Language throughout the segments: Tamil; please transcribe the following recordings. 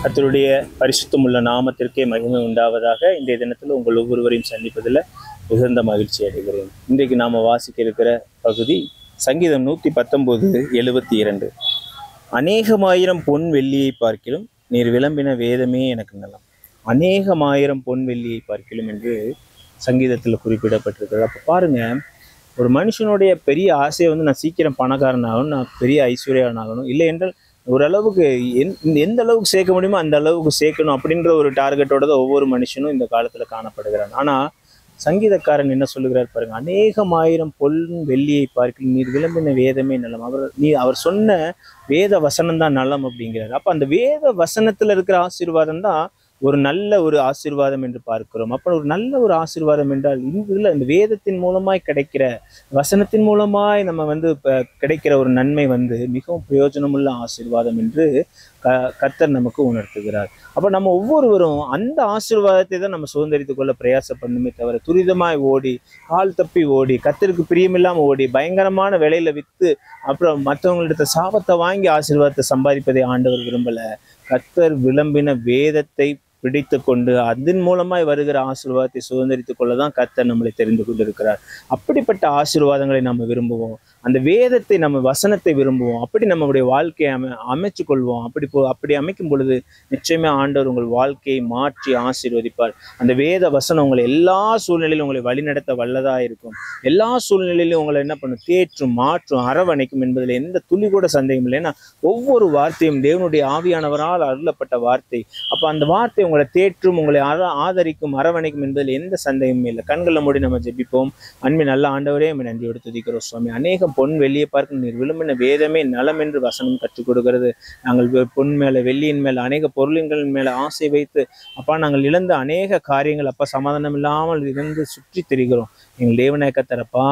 கர்த்தருடைய பரிசுத்தமுள்ள நாமத்திற்கே மகிமை உண்டாவதாக. இன்றைய தினத்தில் உங்கள் ஒவ்வொருவரையும் சந்திப்பதில் மிகுந்த மகிழ்ச்சி அடைகிறேன். இன்றைக்கு நாம் வாசிக்க இருக்கிற பகுதி சங்கீதம் 119:72. அநேகமாயிரம் பொன் வெள்ளியை பார்க்கிலும் நீர் விளம்பின வேதமே எனக்கு நலம். அநேகமாயிரம் பொன் வெள்ளியை பார்க்கிலும் என்று சங்கீதத்தில் குறிப்பிடப்பட்டிருக்கிறது. அப்போ பாருங்க, ஒரு மனுஷனுடைய பெரிய ஆசையை நான் சீக்கிரம் பணக்காரனாகணும், நான் பெரிய ஐஸ்வர்யனாகணும், இல்லை என்றால் ஓரளவுக்கு எந்த அளவுக்கு சேர்க்க முடியுமோ அந்த அளவுக்கு சேர்க்கணும் அப்படின்ற ஒரு டார்கெட்டோட தான் ஒவ்வொரு மனுஷனும் இந்த காலத்தில் காணப்படுகிறான். ஆனால் சங்கீதக்காரன் என்ன சொல்லுகிறார் பாருங்க, அநேகமாயிரம் பொன் வெள்ளியை பார்க்க நீர் விளம்பின வேதமே நலம். அவர் சொன்ன வேத வசனம் தான் நலம் அப்படிங்கிறார். அப்போ அந்த வேத வசனத்தில் இருக்கிற ஆசீர்வாதம் தான் ஒரு நல்ல ஒரு ஆசீர்வாதம் என்று பார்க்கிறோம். அப்போ ஒரு நல்ல ஒரு ஆசீர்வாதம் என்றால் இந்த வேதத்தின் மூலமாய் கிடைக்கிற வசனத்தின் மூலமாய் நம்ம கிடைக்கிற ஒரு நன்மை மிகவும் பிரயோஜனமுள்ள ஆசீர்வாதம் என்று கர்த்தர் நமக்கு உணர்த்துகிறார். அப்போ நம்ம ஒவ்வொருவரும் அந்த ஆசீர்வாதத்தை தான் நம்ம சுதந்திரித்துக் கொள்ள பிரயாசப்படணுமே தவிர துரிதமாய் ஓடி கால் தப்பி ஓடி கர்த்தருக்கு பிரியமில்லாமல் ஓடி பயங்கரமான விலையில விற்று அப்புறம் மற்றவங்களிடத்த சாபத்தை வாங்கி ஆசீர்வாதத்தை சம்பாதிப்பதை ஆண்டவர் விரும்பல. கர்த்தர் விளம்பின வேதத்தை பிடித்து கொண்டு அதன் மூலமாய் வருகிற ஆசீர்வாதத்தை சுதந்திரித்துக் கொள்ளதான் கர்த்தர் நம்மளை தெரிந்து கொண்டிருக்கிறார். அப்படிப்பட்ட ஆசீர்வாதங்களை நம்ம விரும்புவோம். அந்த வேதத்தை நம்ம வசனத்தை விரும்புவோம். அப்படி நம்முடைய வாழ்க்கையை அமைச்சு கொள்வோம். அப்படி அமைக்கும் பொழுது நிச்சயமே ஆண்டவர் உங்கள் வாழ்க்கையை மாற்றி ஆசீர்வதிப்பார். அந்த வேத வசனம் உங்களை எல்லா சூழ்நிலையிலும் உங்களை வழிநடத்த வல்லதா இருக்கும். எல்லா சூழ்நிலையிலும் உங்களை என்ன பண்ணும், தேற்றும் மாற்றும் அரவணைக்கும் என்பதில் எந்த துளி கூட சந்தேகம் இல்லை. ஏன்னா ஒவ்வொரு வார்த்தையும் தேவனுடைய ஆவியானவரால் அருளப்பட்ட வார்த்தை. அப்போ அந்த வார்த்தை உங்களை தேற்றும், உங்களை ஆதரிக்கும், அரவணைக்கும் என்பதில் எந்த சந்தேகமும் இல்லை. கண்களில் மூடி நம்ம ஜெபிப்போம். அன்பின் நல்ல ஆண்டவரே, நம்ம நன்றியோடு துதிக்கிறோம் சுவாமி. அநேகம் பொன் வெள்ளியை பார்க்க நீர் விளம்பின வேதமே நலம் என்று வசனம் கற்றுக் கொடுக்கிறது. நாங்கள் பொன் மேல வெள்ளியின் மேல அநேக பொருளின்களின் மேல ஆசை வைத்து அப்பா நாங்கள் இழந்த அநேக காரியங்கள் அப்பா சமாதானம் இல்லாமல் இருந்து சுற்றி திரிகிறோம். எங்கள் தேவனாய கர்த்தரப்பா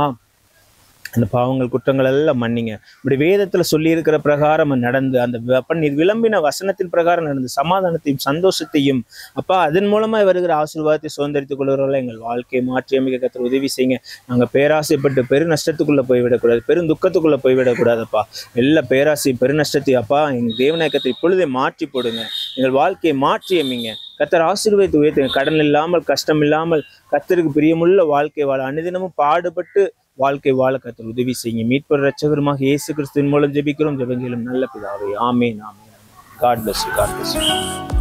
அந்த பாவங்கள் குற்றங்கள் எல்லாம் மன்னிங்க. இப்படி வேதத்துல சொல்லி இருக்கிற பிரகாரம் நடந்து அந்த அப்ப நீர் விளம்பின வசனத்தின் பிரகாரம் நடந்து சமாதானத்தையும் சந்தோஷத்தையும் அப்பா அதன் மூலமா வருகிற ஆசீர்வாதத்தை சுதந்திரித்துக் கொள்கிறவர்கள் எங்கள் வாழ்க்கையை மாற்றி அமைக்க கர்த்தர் உதவி செய்யுங்க. நாங்கள் பேராசைப்பட்டு பெரு நஷ்டத்துக்குள்ள போய்விடக்கூடாது, பெரும் துக்கத்துக்குள்ள போய்விடக்கூடாதுப்பா. எல்லா பேராசையும் பெரு நஷ்டத்தையும் அப்பா எங்கள் தேவநாயகத்தை இப்பொழுதே மாற்றி போடுங்க. எங்கள் வாழ்க்கையை மாற்றி அமைங்க. கர்த்தர் ஆசீர்வாதத்தை உயர்த்துங்க. கடன் இல்லாமல் கஷ்டம் இல்லாமல் கர்த்தருக்கு பிரியமுள்ள வாழ்க்கை வாழ அனுதினமும் பாடுபட்டு வாழ்க்கை வாழ கர்த்தர் உதவி செய்யுங்க. மீட்பர் இரட்சகருமாக இயேசு கிறிஸ்துவின் மூலம் ஜெபிக்கிறோம். ஜெபங்களும் நல்ல பிதாவே. ஆமென், ஆமென். God bless you. God bless you.